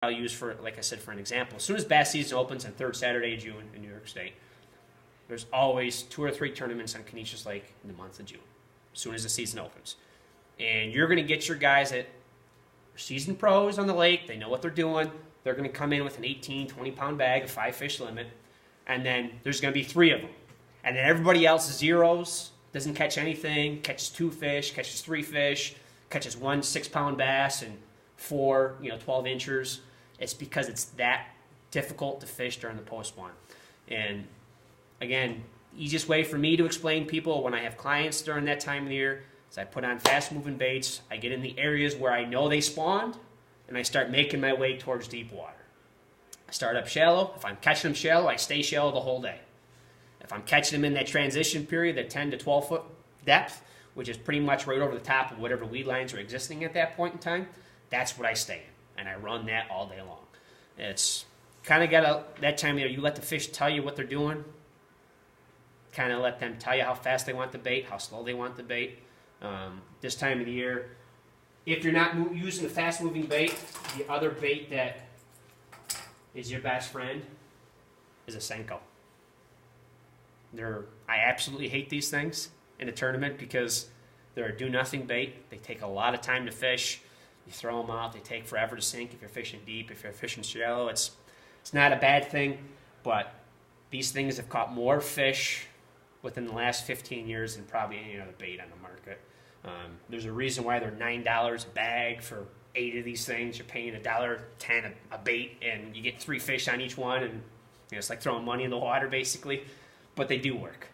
I'll use for, like I said, for an example. As soon as bass season opens on third Saturday of June in New York State, there's always 2 or 3 tournaments on Canisius Lake in the month of June, as soon as the season opens. And you're going to get your guys that are seasoned pros on the lake. They know what they're doing. They're going to come in with an 18, 20-pound bag, a 5-fish limit, and then there's going to be 3 of them. And then everybody else zeros, doesn't catch anything, catches 2 fish, catches 3 fish, catches 1 6-pound bass and 4, 12 inchers. It's because it's that difficult to fish during the post-spawn. And again, easiest way for me to explain people when I have clients during that time of the year is I put on fast-moving baits. I get in the areas where I know they spawned, and I start making my way towards deep water. I start up shallow. If I'm catching them shallow, I stay shallow the whole day. If I'm catching them in that transition period, that 10 to 12-foot depth, which is pretty much right over the top of whatever weed lines are existing at that point in time, that's what I stay in. And I run that all day long. It's kind of got that time of year, you let the fish tell you what they're doing. Kind of let them tell you how fast they want the bait, how slow they want the bait. This time of the year, if you're not using a fast-moving bait, the other bait that is your best friend is a Senko. I absolutely hate these things in a tournament because they're a do-nothing bait. They take a lot of time to fish. You throw them out, they take forever to sink if you're fishing deep. If you're fishing shallow, it's not a bad thing, but these things have caught more fish within the last 15 years than probably any other bait on the market. There's a reason why they're $9 a bag for 8 of these things. You're paying $1.10 a bait, and you get 3 fish on each one, and it's like throwing money in the water, basically. But they do work.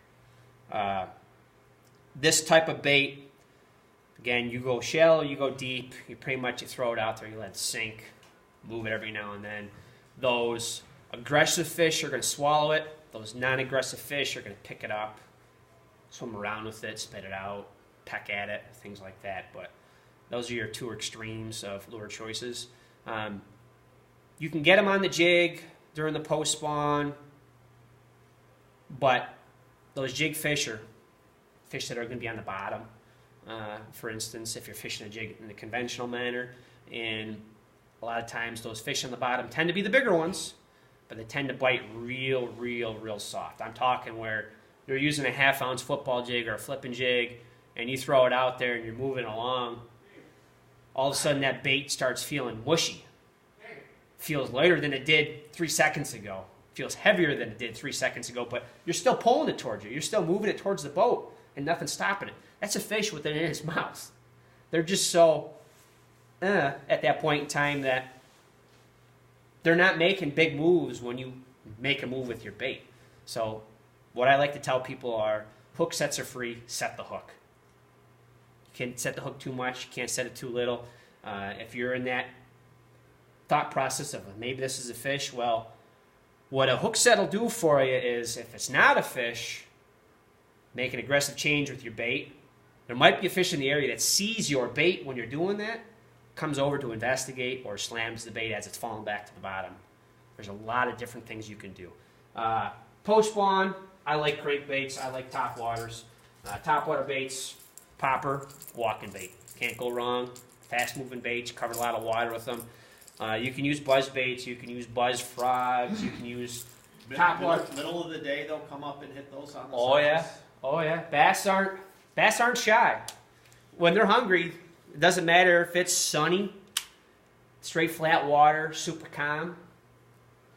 This type of bait, again, you go shallow, you go deep, you throw it out there, you let it sink, move it every now and then. Those aggressive fish are going to swallow it. Those non-aggressive fish are going to pick it up, swim around with it, spit it out, peck at it, things like that. But those are your 2 extremes of lure choices. You can get them on the jig during the post-spawn, but those jig fish are fish that are going to be on the bottom. For instance, if you're fishing a jig in the conventional manner, and a lot of times those fish on the bottom tend to be the bigger ones, but they tend to bite real soft. I'm talking where you're using a 1/2-ounce football jig or a flipping jig, and you throw it out there and you're moving along. All of a sudden that bait starts feeling mushy. Feels lighter than it did 3 seconds ago. Feels heavier than it did 3 seconds ago, but you're still pulling it towards you. You're still moving it towards the boat, and nothing's stopping it. That's a fish with it in his mouth. They're just so at that point in time that they're not making big moves when you make a move with your bait. So what I like to tell people are hook sets are free, set the hook. You can't set the hook too much, you can't set it too little. If you're in that thought process of maybe this is a fish, well, what a hook set will do for you is if it's not a fish, make an aggressive change with your bait. There might be a fish in the area that sees your bait when you're doing that, comes over to investigate, or slams the bait as it's falling back to the bottom. There's a lot of different things you can do. Post-spawn, I like crank baits. I like top waters. Top water baits, popper, walking bait. Can't go wrong. Fast-moving baits, cover a lot of water with them. You can use buzz baits. You can use buzz frogs. You can use top water. Middle of the day, they'll come up and hit those on the surface. Oh yeah. Bass aren't shy. When they're hungry, it doesn't matter if it's sunny, straight flat water, super calm.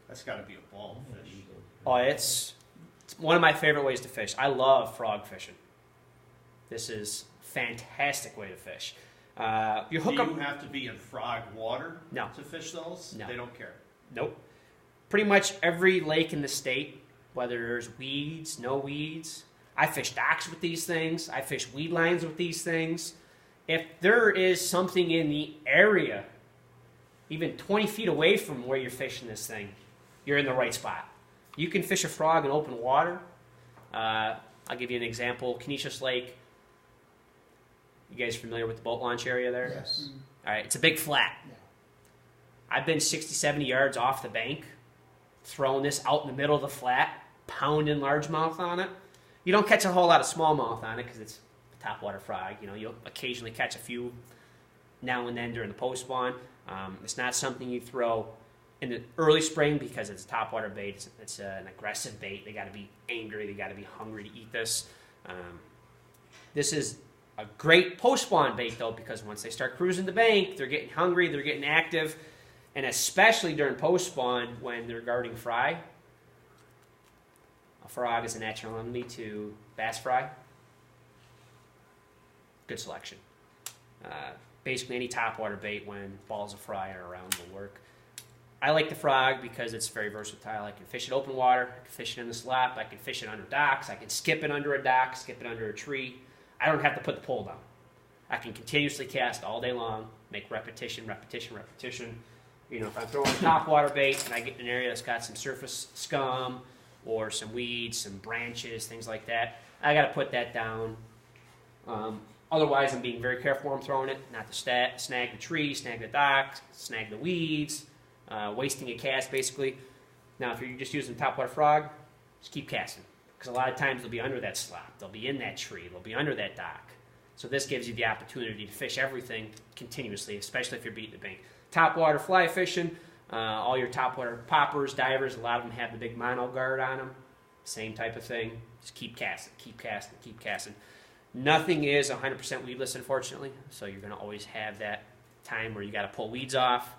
That's got to be a ball fish. Oh, it's one of my favorite ways to fish. I love frog fishing. This is a fantastic way to fish. You have to be in frog water to fish those? No. They don't care? Nope. Pretty much every lake in the state, whether there's weeds, no weeds. I fish docks with these things. I fish weed lines with these things. If there is something in the area, even 20 feet away from where you're fishing this thing, you're in the right spot. You can fish a frog in open water. I'll give you an example. Canisius Lake. You guys familiar with the boat launch area there? Yes. All right, it's a big flat. Yeah. I've been 60, 70 yards off the bank, throwing this out in the middle of the flat, pounding largemouth on it. You don't catch a whole lot of smallmouth on it because it's a topwater frog. You'll occasionally catch a few now and then during the post-spawn. It's not something you throw in the early spring, because it's a topwater bait, it's an aggressive bait. They got to be angry. They got to be hungry to eat this. This is a great post-spawn bait, though, because once they start cruising the bank, they're getting hungry, they're getting active, and especially during post-spawn when they're guarding fry. A frog is a natural enemy to bass fry. Good selection. Basically, any topwater bait when balls of fry are around will work. I like the frog because it's very versatile. I can fish it open water, I can fish it in the slop, I can fish it under docks, I can skip it under a dock, skip it under a tree. I don't have to put the pole down. I can continuously cast all day long, make repetition. You know, if I'm throwing a topwater bait and I get in an area that's got some surface scum or some weeds, some branches, things like that, I got to put that down. Otherwise, I'm being very careful where I'm throwing it, not to snag the tree, snag the dock, snag the weeds, wasting a cast, basically. Now, if you're just using topwater frog, just keep casting. Because a lot of times they'll be under that slop, they'll be in that tree, they'll be under that dock. So this gives you the opportunity to fish everything continuously, especially if you're beating the bank. Topwater fly fishing, all your topwater poppers, divers, a lot of them have the big mono guard on them. Same type of thing. Just keep casting, keep casting, keep casting. Nothing is 100% weedless, unfortunately, so you're going to always have that time where you got to pull weeds off.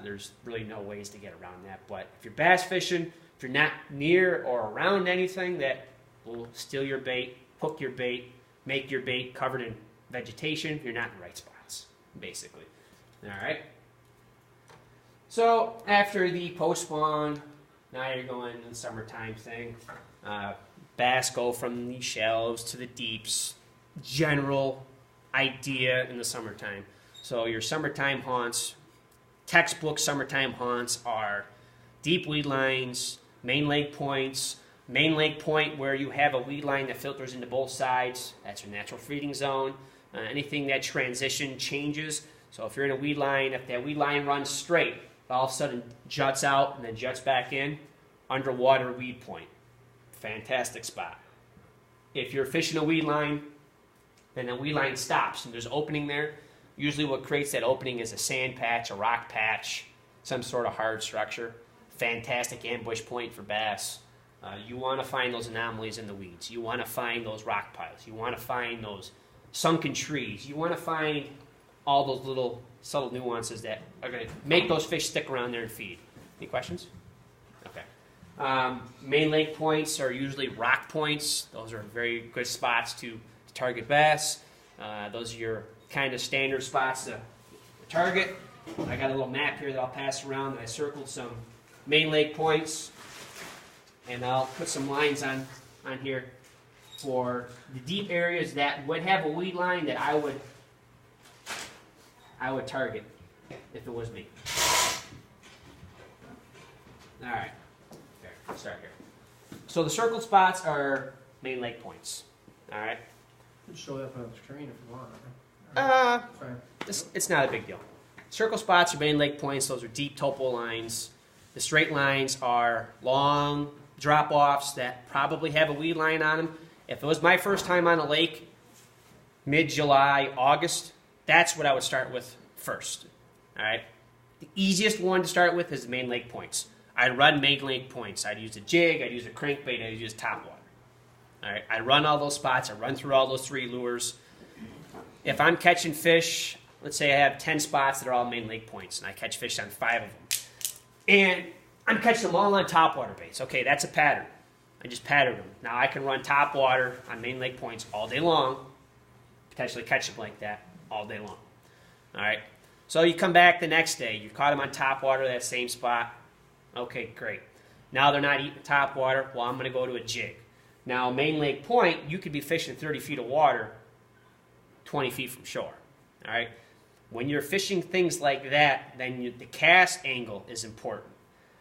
There's really no ways to get around that. But if you're bass fishing, if you're not near or around anything that will steal your bait, hook your bait, make your bait covered in vegetation, you're not in the right spots, basically. All right. So after the post-spawn, now you're going to the summertime thing. Bass go from the shallows to the deeps. General idea in the summertime. So your summertime haunts, textbook summertime haunts are deep weed lines, main lake points, main lake point where you have a weed line that filters into both sides. That's your natural feeding zone. Anything that transition changes. So if you're in a weed line, if that weed line runs straight, all of a sudden juts out and then juts back in, underwater weed point. Fantastic spot. If you're fishing a weed line and the weed line stops and there's an opening there, usually what creates that opening is a sand patch, a rock patch, some sort of hard structure. Fantastic ambush point for bass. You want to find those anomalies in the weeds. You want to find those rock piles. You want to find those sunken trees. You want to find all those little subtle nuances that are going to make those fish stick around there and feed. Any questions? Okay. Main lake points are usually rock points. Those are very good spots to target bass. Those are your kind of standard spots to target. I got a little map here that I'll pass around, and I circled some main lake points, and I'll put some lines on here for the deep areas that would have a weed line that I would target if it was me. All right. Okay, let's start here. So the circled spots are main lake points. All right. You can show that on the screen if you want. It's not a big deal. Circle spots are main lake points. Those are deep topo lines. The straight lines are long drop-offs that probably have a weed line on them. If it was my first time on a lake, mid-July, August, that's what I would start with first. All right. The easiest one to start with is the main lake points. I'd run main lake points. I'd use a jig. I'd use a crankbait. I'd use topwater. All right. I'd run all those spots. I'd run through all those 3 lures. If I'm catching fish, let's say I have 10 spots that are all main lake points, and I catch fish on 5 of them. And I'm catching them all on topwater baits. Okay, that's a pattern. I just patterned them. Now I can run topwater on main lake points all day long, potentially catch them like that all day long. All right. So you come back the next day. You've caught them on topwater, that same spot. Okay, great. Now they're not eating topwater. Well, I'm going to go to a jig. Now, main lake point, you could be fishing 30 feet of water 20 feet from shore. All right. When you're fishing things like that, then the cast angle is important.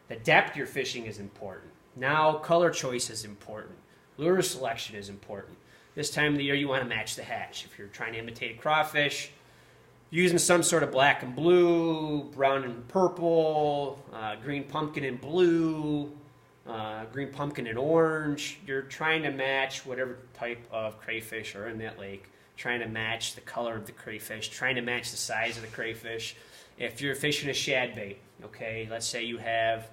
The depth you're fishing is important. Now, color choice is important. Lure selection is important. This time of the year, you want to match the hatch. If you're trying to imitate a crawfish, using some sort of black and blue, brown and purple, green pumpkin and blue, green pumpkin and orange, you're trying to match whatever type of crayfish are in that lake, trying to match the color of the crayfish, trying to match the size of the crayfish. If you're fishing a shad bait, okay, let's say you have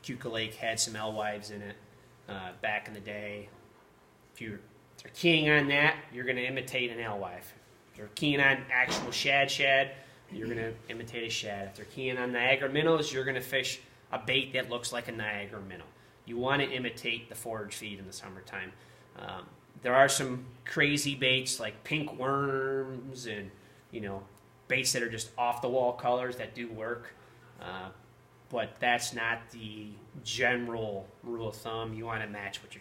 Keuka Lake had some alewives in it back in the day. If you're keying on that, you're going to imitate an alewife. If you're keying on actual shad, you're going to imitate a shad. If they're keying on Niagara minnows, you're going to fish a bait that looks like a Niagara minnow. You want to imitate the forage feed in the summertime. There are some crazy baits like pink worms and, baits that are just off-the-wall colors that do work. But that's not the general rule of thumb. You want to match what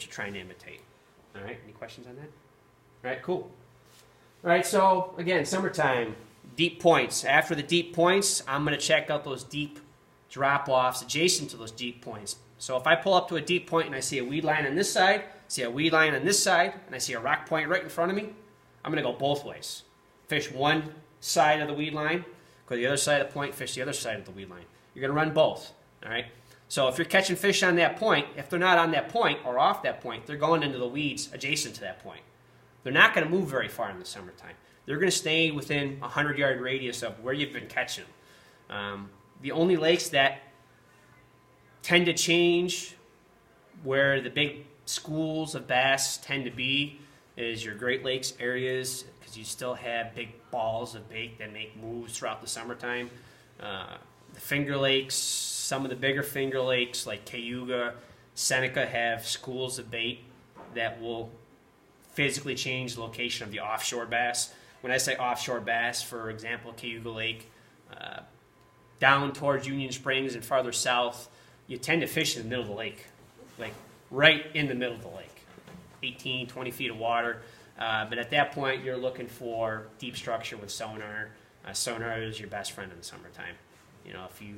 you're trying to imitate. All right, any questions on that? All right, cool. All right, so again, summertime, deep points. After the deep points, I'm going to check out those deep drop-offs adjacent to those deep points. So if I pull up to a deep point and I see a weed line on this side, see a weed line on this side, and I see a rock point right in front of me, I'm going to go both ways. Fish one side of the weed line, go to the other side of the point, fish the other side of the weed line. You're going to run both, all right? So if you're catching fish on that point, if they're not on that point or off that point, they're going into the weeds adjacent to that point. They're not going to move very far in the summertime. They're going to stay within a 100-yard radius of where you've been catching them. The only lakes that tend to change where the big schools of bass tend to be is your Great Lakes areas, because you still have big balls of bait that make moves throughout the summertime. The Finger Lakes, some of the bigger Finger Lakes like Cayuga, Seneca have schools of bait that will physically change the location of the offshore bass. When I say offshore bass, for example, Cayuga Lake, down towards Union Springs and farther south, you tend to fish in the middle of the lake, like right in the middle of the lake, 18, 20 feet of water. But at that point, you're looking for deep structure with sonar. Sonar is your best friend in the summertime. If you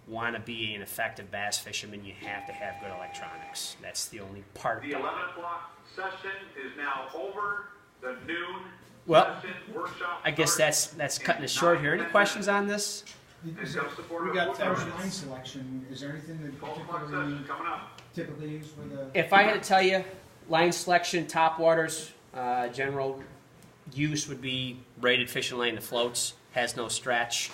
want to be an effective bass fisherman, you have to have good electronics. That's the only part. The 11 o'clock session is now over. The noon session workshop. I guess that's cutting it short here. Any questions on this? We got 10 minutes. Line selection, is there anything that 12 o'clock session coming up. typically used for the? If I had to tell you, line selection, top waters, general use would be braided fishing line that floats, has no stretch.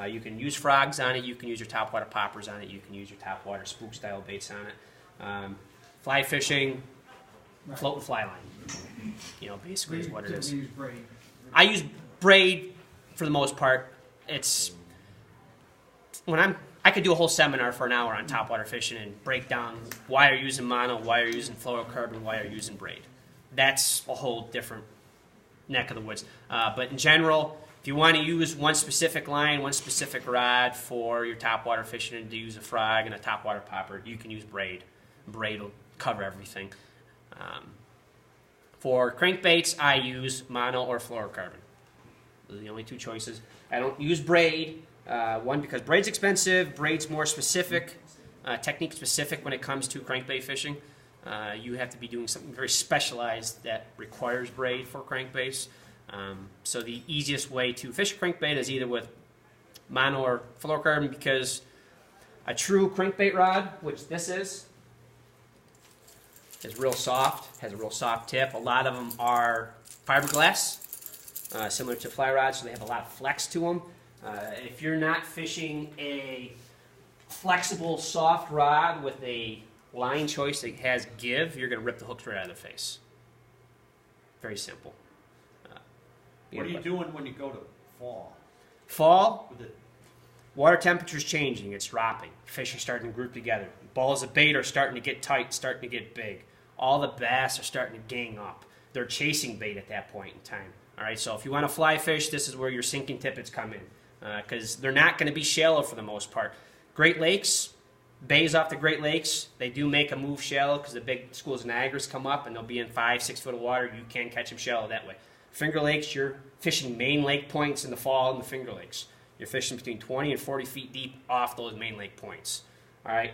You can use frogs on it. You can use your topwater poppers on it. You can use your topwater spook style baits on it. Fly fishing, Right. float and fly line. Basically is what it is. Typically use braid. I use braid for the most part. It's I could do a whole seminar for an hour on topwater fishing and break down why you're using mono, why you're using fluorocarbon, why you're using braid. That's a whole different neck of the woods. But in general, if you want to use one specific line, one specific rod for your topwater fishing and to use a frog and a topwater popper, you can use braid. Braid will cover everything. For crankbaits, I use mono or fluorocarbon. Those are the only two choices. I don't use braid. One, because braid's expensive. Braid's more specific, technique specific when it comes to crankbait fishing. You have to be doing something very specialized that requires braid for crankbaits. So the easiest way to fish a crankbait is either with mono or fluorocarbon, because a true crankbait rod, which this is real soft, has a real soft tip. A lot of them are fiberglass, similar to fly rods, so they have a lot of flex to them. If you're not fishing a flexible, soft rod with a line choice that has give, you're going to rip the hooks right out of their face. Very simple. What are you doing when you go to fall? Fall, With it, water temperature's changing, it's dropping. Fish are starting to group together. Balls of bait are starting to get tight, starting to get big. All the bass are starting to gang up. They're chasing bait at that point in time. All right, so if you want to fly fish, this is where your sinking tippets come in, because they're not going to be shallow for the most part. Great Lakes, bays off the Great Lakes, they do make a move shallow because the big schools of Niagara's come up and they'll be in 5-6 foot of water. You can catch them shallow that way. Finger Lakes, you're fishing main lake points in the fall in the Finger Lakes. You're fishing between 20 and 40 feet deep off those main lake points. All right.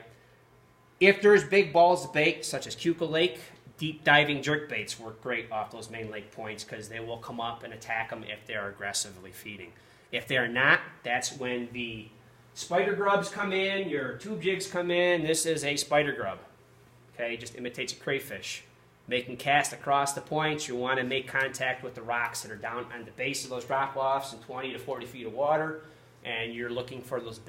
If there's big balls of bait, such as Keuka Lake, deep diving jerk baits work great off those main lake points because they will come up and attack them if they're aggressively feeding. If they're not, that's when the spider grubs come in, your tube jigs come in. This is a spider grub. Okay, just imitates a crayfish. making cast across the points, you want to make contact with the rocks that are down on the base of those drop-offs in 20 to 40 feet of water, and you're looking for those